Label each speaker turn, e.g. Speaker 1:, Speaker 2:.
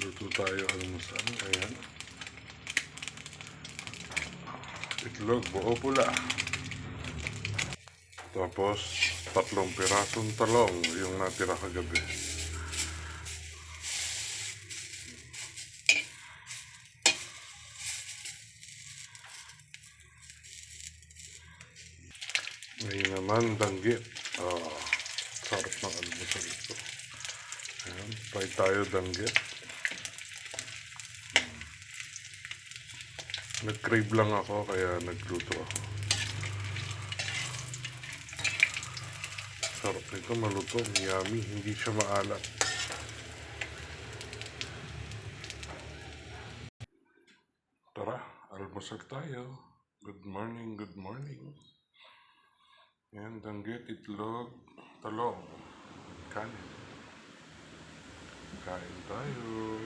Speaker 1: Luto tayo almusal. Ayan. Itlog, buo pula. Tapos, 3 pirasong talong yung natira kagabi. Ngayon naman, danggit. Sarap ng almusal ito. Ayan, try tayo danggit. Nag-crave lang ako, kaya nagluto ako. Sarap nito, malutong, yummy, hindi siya maalat. Tara, almusal tayo. Good morning, good morning. Yan, danggit, itlog, talong, kanin. Kain tayo.